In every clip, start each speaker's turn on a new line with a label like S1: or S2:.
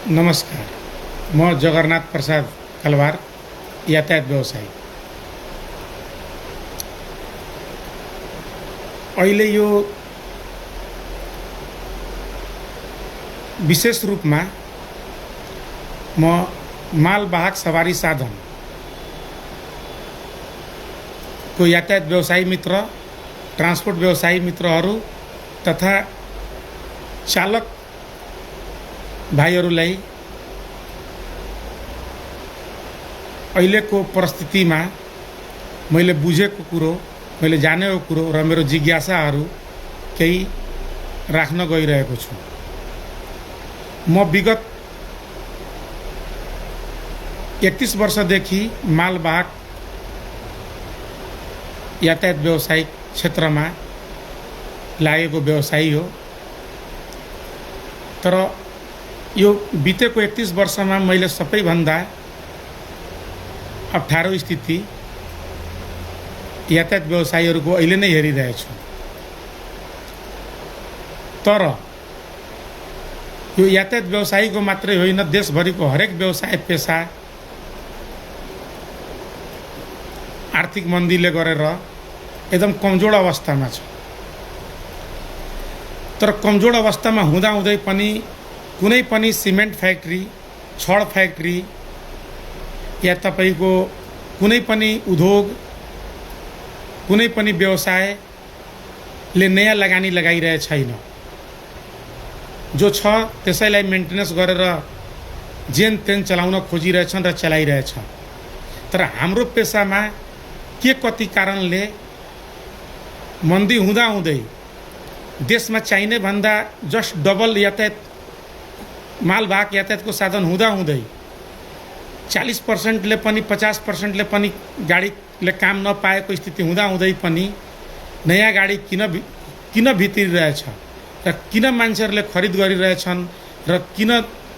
S1: नमस्कार। म जगन्नाथ प्रसाद कलवार, यातायात व्यवसायी। अहिले यो विशेष रूपमा म मालवाहक सवारी साधन को यातायात व्यवसायी मित्र, ट्रान्सपोर्ट व्यवसायी मित्रहरू तथा चालक भाइहरूलाई अहिलेको परिस्थितिमा मैले बुझेको कुरो, मैले जानेको कुरो र मेरो जिज्ञासाहरू केही राख्न गइरहेको छु। म विगत 31 वर्षदेखि मालवाहक यातायात व्यवसायिक क्षेत्रमा लागेको व्यवसायी हो। तर यो बितेको 31 वर्षमा मैले सबैभन्दा अप्ठ्यारो स्थिति यातायात व्यवसायीहरूको अहिले नै हेरिरहेछु। तर यो यातायात व्यवसायीको मात्रै होइन, देशभरिको हरेक व्यवसाय पेशा आर्थिक मन्दीले गरेर एकदम कमजोर अवस्थामा छ। तर कमजोर अवस्थामा हुँदाहुँदै पनि कुनै पनि सिमेन्ट फ्याक्ट्री, छड फ्याक्ट्री या तपाईको कुनै पनि उद्योग, कुनै पनि व्यवसायले नयाँ लगानी लगाइरहेको छैन। जो छ त्यसैलाई मेन्टेनेन्स गरेर जेन तेन चलाउन खोजिरहेछन् र चलाइरहेछ। तर हाम्रो पेसामा के कति कारणले मन्दी हुँदाहुँदै देशमा चाहिने भन्दा जस्ट डबल यातायात, मालवाहक यातायातको साधन हुँदाहुँदै 40%ले पनि 50%ले पनि गाडीले काम नपाएको स्थिति हुँदाहुँदै पनि नयाँ गाडी किन भित्रिरहेछ र किन मान्छेहरूले खरिद गरिरहेछन् र किन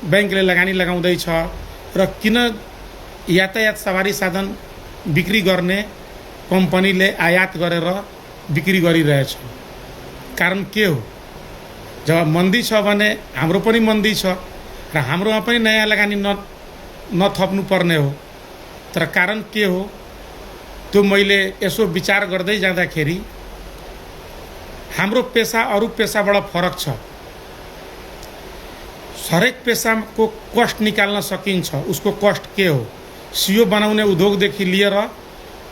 S1: ब्याङ्कले लगानी लगाउँदैछ र किन यातायात सवारी साधन बिक्री गर्ने कम्पनीले आयात गरेर बिक्री गरिरहेछ। कारण के हो? जब मन्दी छ भने हाम्रो पनि मन्दी छ र हाम्रोमा पनि नयाँ लगानी नथप्नु पर्ने हो। तर कारण के हो? त्यो मैले यसो विचार गर्दै जाँदाखेरि हाम्रो पेसा अरू पेसाबाट फरक छ। हरेक पेसाको कस्ट निकाल्न सकिन्छ। उसको कस्ट के हो? सियो बनाउने उद्योगदेखि लिएर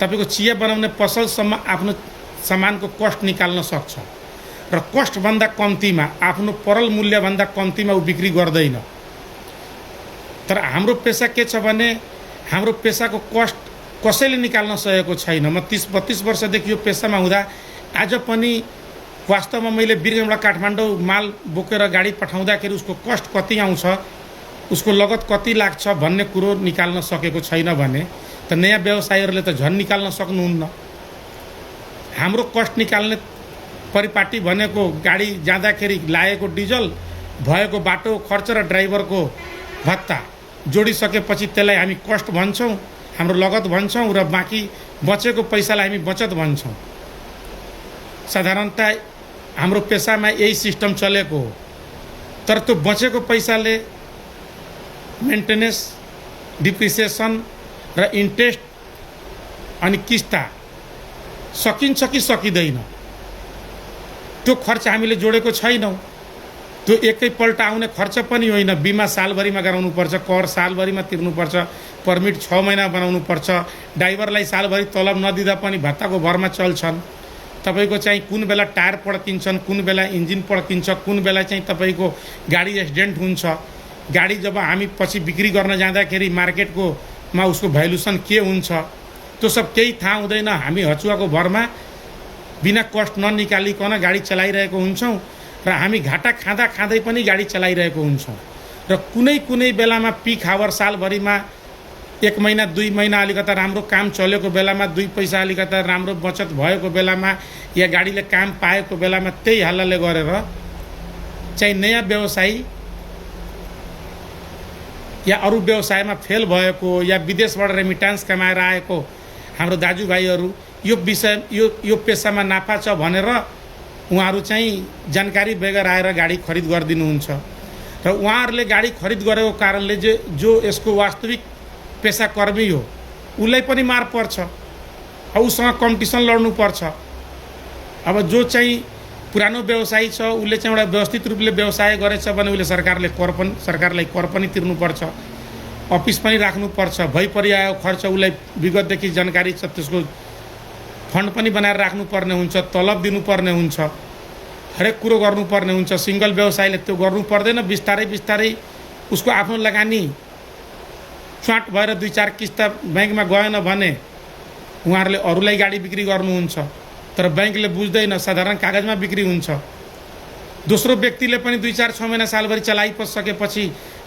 S1: तपाईको चिया बनाउने पसलसम्म आफ्नो सामानको कस्ट निकाल्न सक्छ र कस्टभन्दा कम्तीमा, आफ्नो परल मूल्यभन्दा कम्तीमा ऊ बिक्री गर्दैन। तर हाम्रो पेसा के छ भने हाम्रो पेसाको कस्ट कसैले निकाल्न सकेको छैन। म 30-32 वर्षदेखि यो पेसामा हुँदा आज पनि वास्तवमा मैले वीरगञ्जबाट काठमाडौँ माल बोकेर गाडी पठाउँदाखेरि उसको कस्ट कति आउँछ, उसको लगत कति लाग्छ भन्ने कुरो निकाल्न सकेको छैन भने त नयाँ व्यवसायीहरूले त झन् निकाल्न सक्नुहुन्न। हाम्रो कस्ट निकाल्ने परिपाटी भनेको गाडी जाँदाखेरि लागेको डिजल, भएको बाटो खर्च र ड्राइभरको भत्ता जोडिसकेपछि त्यसलाई हामी कस्ट भन्छौँ, हाम्रो लगत भन्छौँ र बाँकी बचेको पैसालाई हामी बचत भन्छौँ। साधारणतः हाम्रो पेसामा यही सिस्टम चलेको हो। तर त्यो बचेको पैसाले मेन्टेनेन्स, डिप्रिसिएसन र इन्ट्रेस्ट अनि किस्ता सकिन्छ कि सकिँदैन, त्यो खर्च हामीले जोडेको छैनौँ। त्यो एकैपल्ट आउने खर्च पनि होइन। बिमा सालभरिमा गराउनुपर्छ, कर सालभरिमा तिर्नुपर्छ, पर्मिट 6 महिना बनाउनुपर्छ, ड्राइभरलाई सालभरि तलब नदिँदा पनि भत्ताको भरमा चल्छन्। तपाईको चाहिँ कुन बेला टायर पड्किन्छन्, कुन बेला इन्जिन पड्किन्छ, कुन बेला चाहिँ तपाईको गाडी एक्सिडेन्ट हुन्छ। गाडी जब हामी पछि बिक्री गर्न जाँदाखेरि मार्केटकोमा उसको भ्यालुसन के हुन्छ त्यो सब केही थाहा हुँदैन। हामी हचुवाको भरमा बिना कस्ट ननिकालिकन गाडी चलाइरहेको हुन्छौँ र हामी घाटा खाँदा खाँदै पनि गाडी चलाइरहेको हुन्छौँ। र कुनै कुनै बेलामा पिक आवर सालभरिमा 1 महिना 2 महिना अलिकता राम्रो काम चलेको बेलामा, 2 पैसा अलिकता राम्रो बचत भएको बेलामा या गाडीले काम पाएको बेलामा त्यही हल्लाले गरेर चाहिँ नयाँ व्यवसायी या अरू व्यवसायमा फेल भएको या विदेशबाट रेमिटान्स कमाएर आएको हाम्रो दाजुभाइहरू यो पेसामा नाफा छ भनेर उहाँहरू चाहिँ जानकारी बेगर आएर गाडी खरिद गरिदिनुहुन्छ र उहाँहरूले गाडी खरिद गरेको कारणले जो यसको वास्तविक पेसाकर्मी हो उसलाई पनि मार पर्छ, उसँग कम्पिटिसन लड्नुपर्छ। अब जो चाहिँ पुरानो व्यवसायी छ उसले चाहिँ एउटा व्यवस्थित रूपले व्यवसाय गरेछ भने उसले सरकारलाई कर पनि तिर्नुपर्छ, अफिस पनि राख्नुपर्छ, भइपरिआएको खर्च उसलाई विगतदेखि जानकारी छ, त्यसको फन्ड पनि बनाएर राख्नुपर्ने हुन्छ, तलब दिनुपर्ने हुन्छ, हरेक कुरो गर्नुपर्ने हुन्छ। सिंगल व्यवसायले त्यो गर्नु पर्दैन। बिस्तारै बिस्तारै उसको आफ्नो लगानी चुवाट भएर 2-4 किस्ता बैंकमा गएन भने उहाँहरूले अरूलाई गाडी बिक्री गर्नुहुन्छ, तर बैंकले बुझ्दैन, साधारण कागजमा बिक्री हुन्छ। दोस्रो व्यक्तिले पनि 2-4-6 महिना सालभरि चलाइसकेपछि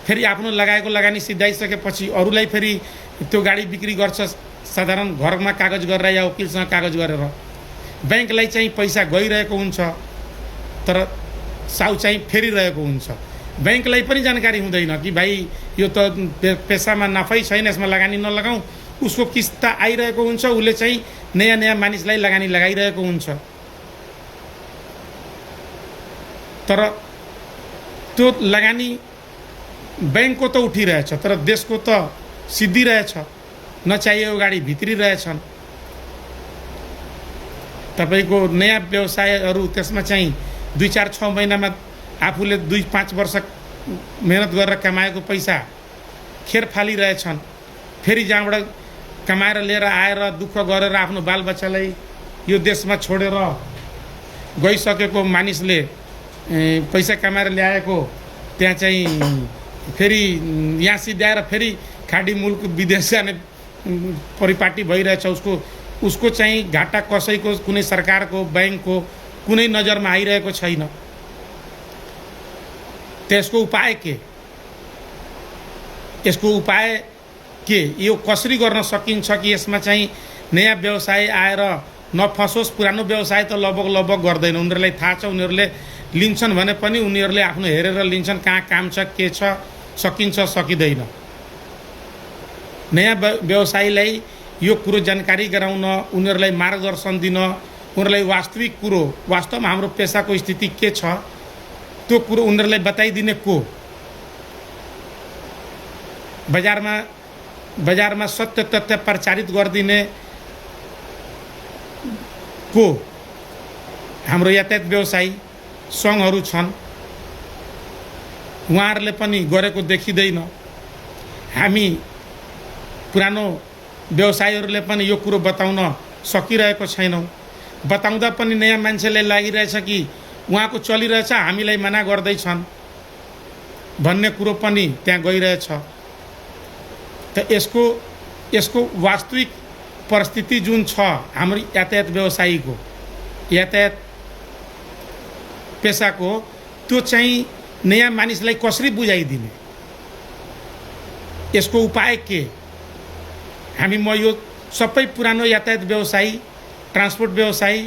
S1: फेरि आफ्नो लगाएको लगानी सिद्धाइसकेपछि अरूलाई फेरि त्यो गाडी बिक्री गर्छ, साधारण घरमा कागज गरेर या वकिलसँग कागज गरेर। बैंकलाई चाहिँ पैसा गइरहेको हुन्छ तर साउ चाहिँ फेरिरहेको हुन्छ। बैंकलाई पनि जानकारी हुँदैन कि भाइ यो त पेसामा नाफै छैन, यसमा लगानी नलगाउँ। उसको किस्ता आइरहेको हुन्छ, उसले चाहिँ नयाँ नयाँ मानिसलाई लगानी लगाइरहेको हुन्छ, तर त्यो लगानी बैंकको त उठिरहेछ तर देशको त सिद्धिरहेछ, नचाहिएको गाडी भित्रिरहेछन्। तपाईको नयाँ व्यवसायहरू त्यसमा चाहिँ 2-4-6 महिनामा आफूले 2-5 वर्ष मेहनत गरेर कमाएको पैसा खेर फालिरहेछन्। फेरि जहाँबाट कमाएर लिएर आएर दुःख गरेर आफ्नो बालबच्चालाई यो देशमा छोडेर गइसकेको मानिसले पैसा कमाएर ल्याएको त्यहाँ चाहिँ फेरि यहाँ सिद्ध्याएर फेरि खाडी मुल्क विदेश जाने परिपाटी भइरहेछ। उसको चाहिँ घाटा कसैको, कुनै सरकारको, बैंकको कुनै नजरमा आइरहेको छैन। त्यसको उपाय के? यसको उपाय के? यो कसरी गर्न सकिन्छ कि यसमा चाहिँ नयाँ व्यवसाय आएर नफसोस्। पुरानो व्यवसाय त लगभग गर्दैन, उनीहरूलाई थाहा छ, उनीहरूले लिन्छन् भने पनि उनीहरूले आफ्नो हेरेर लिन्छन्, कहाँ काम छ, के छ, सकिन्छ सकिँदैन। नयाँ व्यवसायीलाई यो कुरो जानकारी गराउन, उनीहरूलाई मार्गदर्शन दिन, उनीहरूलाई वास्तविक कुरो, वास्तवमा हाम्रो पेसाको स्थिति के छ त्यो कुरो उनीहरूलाई बताइदिने को, बजारमा सत्य तथ्य प्रचारित गरिदिने को हाम्रो यातायात व्यवसायी सङ्घहरू छन्। उहाँहरूले पनि गरेको देखिँदैन। हामी पुरानो व्यवसायीहरूले पनि यो कुरो बताउन सकिरहेको छैनौँ। बताउँदा पनि नयाँ मान्छेलाई लागिरहेछ कि उहाँको चलिरहेछ, हामीलाई मना गर्दैछन् भन्ने कुरो पनि त्यहाँ गइरहेछ। त यसको वास्तविक परिस्थिति जुन छ हाम्रो यातायात व्यवसायीको, यातायात पेसाको, त्यो चाहिँ नयाँ मानिसलाई कसरी बुझाइदिने, यसको उपाय के? म यो सबै पुरानो यातायात व्यवसायी, ट्रान्सपोर्ट व्यवसायी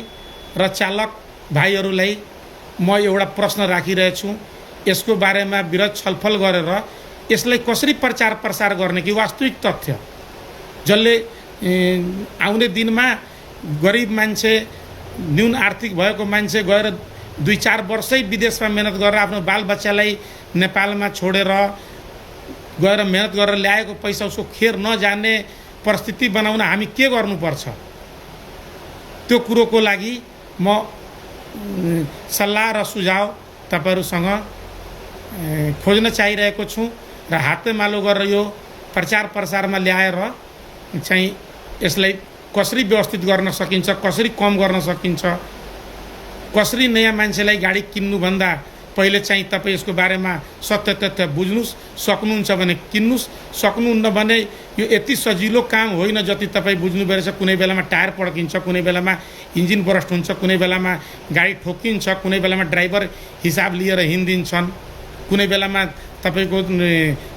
S1: र चालक भाइहरूलाई म एउटा प्रश्न राखिरहेछु। यसको बारेमा विरत छलफल गरेर यसलाई कसरी प्रचार प्रसार गर्ने कि वास्तविक तथ्य, जसले आउने दिनमा गरिब मान्छे, न्यून आर्थिक भएको मान्छे गएर 2-4 वर्षै विदेशमा मेहनत गरेर आफ्नो बालबच्चालाई नेपालमा छोडेर गएर मेहनत गरेर ल्याएको पैसा उसको खेर नजाने परिस्थिति बनाउन हामी के गर्नुपर्छ, त्यो कुरोको लागि म सल्लाह र सुझाव तपाईहरुसँग खोज्न चाहिरहेको छु र हातेमालो गरेर यो प्रचार प्रसारमा ल्याएर चाहिँ यसलाई कसरी व्यवस्थित गर्न सकिन्छ, कसरी कम गर्न सकिन्छ, कसरी नयाँ मान्छेलाई गाडी किन्नुभन्दा पहिले चाहिँ तपाई यसको बारेमा सत्य तथ्य बुझ्नुस्, सक्नुहुन्छ भने किन्नुस्, सक्नुहुन्न भने यो यति सजिलो काम होइन जति तपाई बुझ्नु पर्छ। कुनै बेलामा टायर पड्किन्छ, कुनै बेलामा इन्जिन बरस्ट हुन्छ, कुनै बेलामा गाडी ठोकिन्छ, कुनै बेलामा ड्राइभर हिसाब लिएर हिँड्दिन्छन्, कुनै बेलामा तपाईको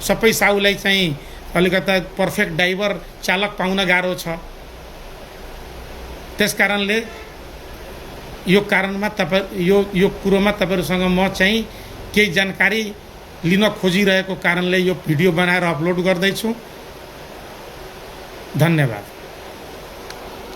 S1: सबै साउलाई चाहिँ अलिकता पर्फेक्ट ड्राइभर चालक पाउन गाह्रो छ। त्यसकारणले यो कारणमा यो कुरोमा तपाईहरुसँग म चाहिँ केही जानकारी लिन खोजिरहेको कारणले यो भिडियो बनाएर अपलोड गर्दै छु। धन्यवाद।